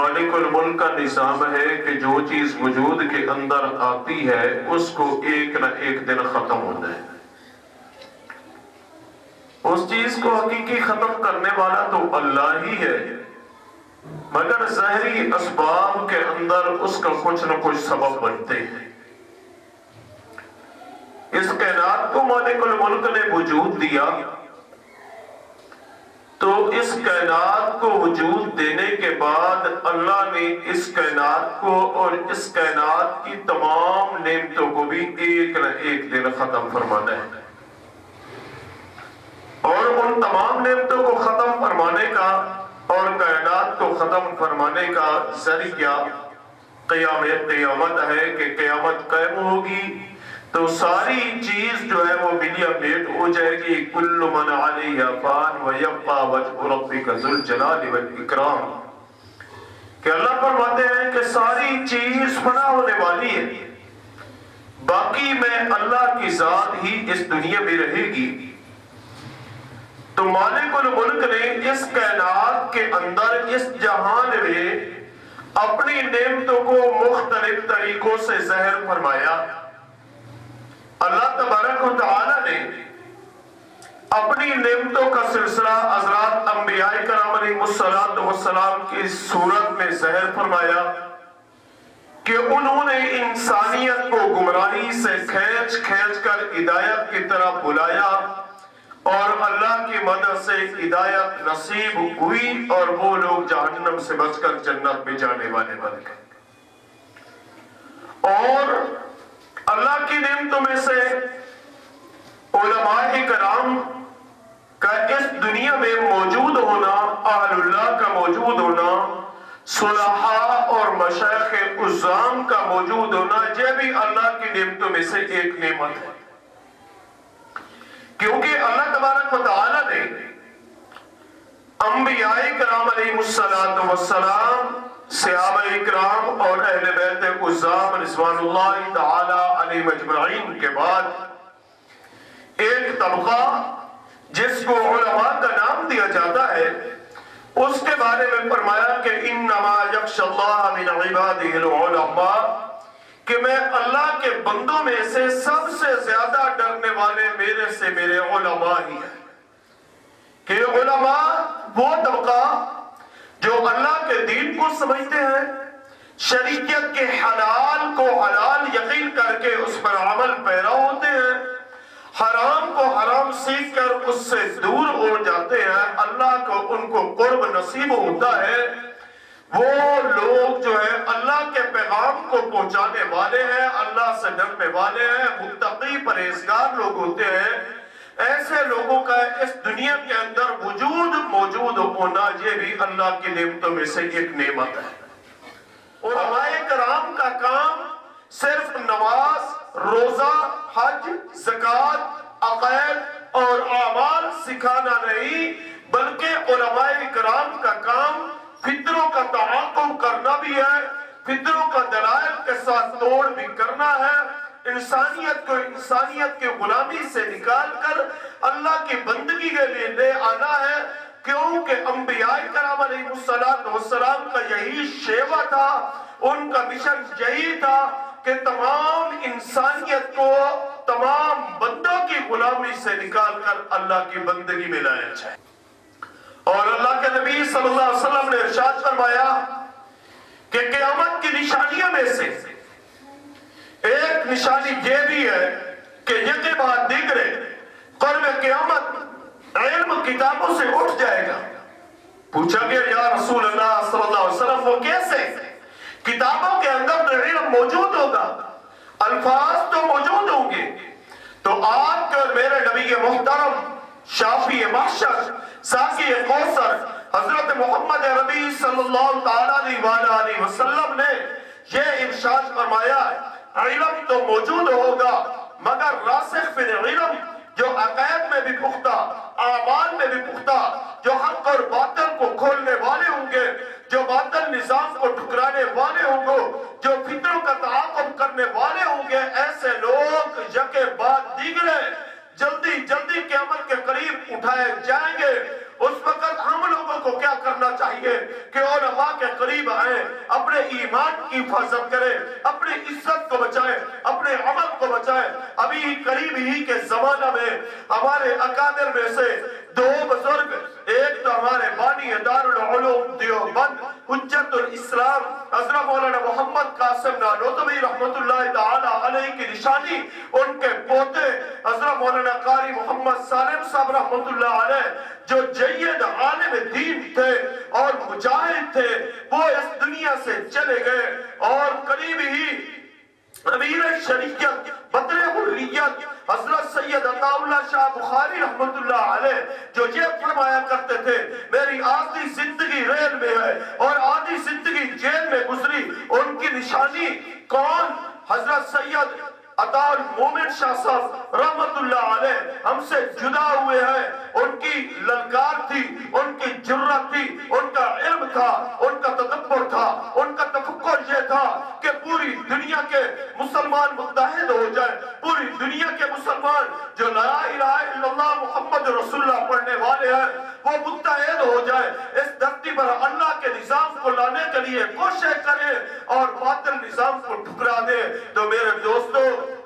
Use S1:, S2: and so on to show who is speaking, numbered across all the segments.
S1: مالک الملک کا نظام ہے کہ جو چیز وجود کے اندر آتی ہے اس کو ایک نہ ایک دن ختم ہونا ہے. اس چیز کو حقیقی ختم کرنے والا تو اللہ ہی ہے، مگر ظاہری اسباب کے اندر اس کا کچھ نہ کچھ سبب بنتے ہیں. اس کائنات کو مالک الملک نے وجود دیا تو اس کائنات کو وجود دینے کے بعد اللہ نے اس کائنات کو اور اس کائنات کی تمام نعمتوں کو بھی ایک نہ ایک دن ختم فرمانا ہے. اور ان تمام نعمتوں کو ختم فرمانے کا اور کائنات کو ختم فرمانے کا ذریعہ قیامت ہے کہ قیامت قائم ہوگی تو ساری چیز جو ہے وہ ملیا میٹ ہو جائے گی. کل من علیہ فان ویبقى وجہ ربک ذو الجلال والاکرام. کہ اللہ فرماتے ہیں کہ ساری چیز فنا ہونے والی ہے، باقی میں اللہ کی ذات ہی اس دنیا میں رہے گی. تو مالک الملک نے اس کائنات کے اندر اس جہان میں اپنی نعمتوں کو مختلف طریقوں سے ظاہر فرمایا. اللہ تبارک و تعالی نے اپنی نعمتوں کا سلسلہ حضرات انبیاء کرام علیہ السلام کی صورت میں ظاہر فرمایا کہ انہوں نے انسانیت کو گمراہی سے کھینچ کر ہدایت کی طرف بلایا اور اللہ کی مدد سے ہدایت نصیب ہوئی اور وہ لوگ جہنم سے بچ کر جنت میں جانے والے بن گئے. اور اللہ کی نعمتوں میں سے علماء کرام کا اس دنیا میں موجود ہونا، اہل اللہ کا موجود ہونا، صلحاء اور مشائخ عظام کا موجود ہونا، یہ بھی اللہ کی نعمتوں میں سے ایک نعمت ہے. کیونکہ اللہ تبارک و تعالی نے انبیاء کرام علیہ السلام، صحابہ کرام اور اہل بیت عظام رضوان اللہ تعالی علیہ مجمعین کے بعد ایک طبقہ جس کو علماء کا نام دیا جاتا ہے، اس کے بارے میں فرمایا کہ انما یخشی اللہ من عبادہ العلماء، کہ میں اللہ کے بندوں میں سے سب سے زیادہ ڈرنے والے میرے سے میرے علماء ہی ہیں. کہ علماء وہ طبقہ جو اللہ کے دین کو سمجھتے ہیں، شریعت کے حلال کو حلال یقین کر کے اس پر عمل پیرا ہوتے ہیں، حرام کو حرام سیکھ کر اس سے دور ہو جاتے ہیں، اللہ کو ان کو قرب نصیب ہوتا ہے. وہ لوگ جو ہے اللہ کے پیغام کو پہنچانے والے ہیں، اللہ سے ڈرنے والے ہیں، متقی پرہیزگار لوگ ہوتے ہیں. ایسے لوگوں کا اس دنیا کے اندر وجود موجود ہونا یہ بھی اللہ کی نعمتوں میں سے ایک نعمت ہے. علماء کرام کا کام صرف نماز، روزہ، حج، زکوٰۃ، عقائد اور اعمال سکھانا نہیں، بلکہ علماء کرام کا کام فطروں کا تعاقب کرنا بھی ہے، فطروں کا دلائل کے ساتھ توڑ بھی کرنا ہے، انسانیت کو انسانیت کے غلامی سے نکال کر اللہ کی بندگی کے لیے لے آنا ہے. کیونکہ انبیاء کرام علیہ السلام کا یہی شیوا تھا، ان کا مشن یہی تھا کہ تمام انسانیت کو تمام بندوں کی غلامی سے نکال کر اللہ کی بندگی میں لایا جائے. اور اللہ کے نبی صلی اللہ علیہ وسلم نے ارشاد فرمایا کہ قیامت کی نشانیوں میں سے ایک نشانی یہ بھی ہے کہ یکے بعد دیگرے قرب قیامت علم کتابوں سے اٹھ جائے گا. پوچھا گیا یا رسول اللہ صلی اللہ علیہ وسلم وہ کیسے؟ کتابوں کے اندر تو علم موجود ہوگا، الفاظ تو موجود ہوں گے. تو آپ کے اور میرے نبی محترم شافی محشر ساقی کوثر حضرت محمد ربی صلی اللہ تعالی علیہ وسلم نے یہ ارشاد فرمایا علم تو موجود ہوگا مگر راسخ فی العلم، جو عقائد میں بھی پختہ، اعمال میں بھی پختہ، جو حق اور باطل کو کھولنے والے ہوں گے، جو باطل نظام کو ٹھکرانے والے ہوں گے، جو فطروں کا تعاقب کرنے والے ہوں گے، ایسے لوگ یکے بعد دیگرے جلدی قیامت کے قریب اٹھائے جائیں گے. اس وقت ہم لوگوں کو کیا کرنا چاہیے کہ علماء کے قریب آئیں، اپنے ایمان کی حفاظت کریں، اپنی عزت کو بچائیں، اپنے عمل کو بچائیں۔ ابھی قریب ہی کے زمانہ میں ہمارے اکابر میں سے دو بزرگ، ایک تو ہمارے بانی دارالعلوم دیوبند حجت الاسلام حضرت مولانا محمد قاسم نانوتوی رحمت اللہ تعالی علیہ کی نشانی، ان کے پوتے حضرت مولانا قاری محمد سالم صاحب رحمت اللہ علیہ جو جید عالم دین تھے اور مجاہد تھے، وہ اس دنیا سے چلے گئے۔ اور قریب ہی امیر شریعت بدر حریت حضرت سید عطا اللہ شاہ بخاری رحمت اللہ علیہ جو یہ فرمایا کرتے تھے، میری آدھی زندگی ریل میں ہے اور آدھی زندگی جیل میں گزری۔ ان کی نشانی کون؟ حضرت سید عطا المومن شاہ صاحب رحمت اللہ علیہ ہم سے جدا ہوئے ہیں۔ ان کی للکار تھی، ان کی جرات تھی، ان کا علم تھا، ان کا تدبر تھا، ان کا تفکر یہ تھا کہ پوری دنیا کے مسلمان متحد ہو جائیں، پوری دنیا کے مسلمان جو لا الہ الا اللہ محمد رسول اللہ پڑھنے والے ہیں وہ متحد ہو جائیں، اس دھرتی پر اللہ کے نظام کو لانے کے لیے کوشش کریں اور باطل نظام کو ٹھکرا دیں۔ تو میرے دوستو،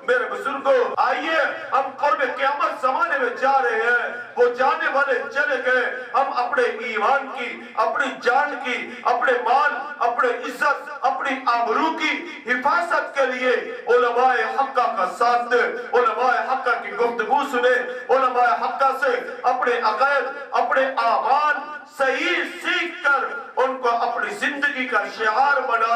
S1: میرے بزرگوں، آئیے ہم قرب قیامت زمانے میں جا رہے ہیں، وہ جانے والے چلے گئے، ہم اپنے ایمان کی، اپنی جان کی، اپنے مال، اپنے عزت، اپنی آبرو کی حفاظت کے لیے علماء حقہ کا ساتھ دیں، علماء حقہ کی گفتگو سنیں، علماء حقہ سے اپنے عقائد، اپنے اعمال صحیح سیکھ کر ان کو اپنی زندگی کا شعار بنا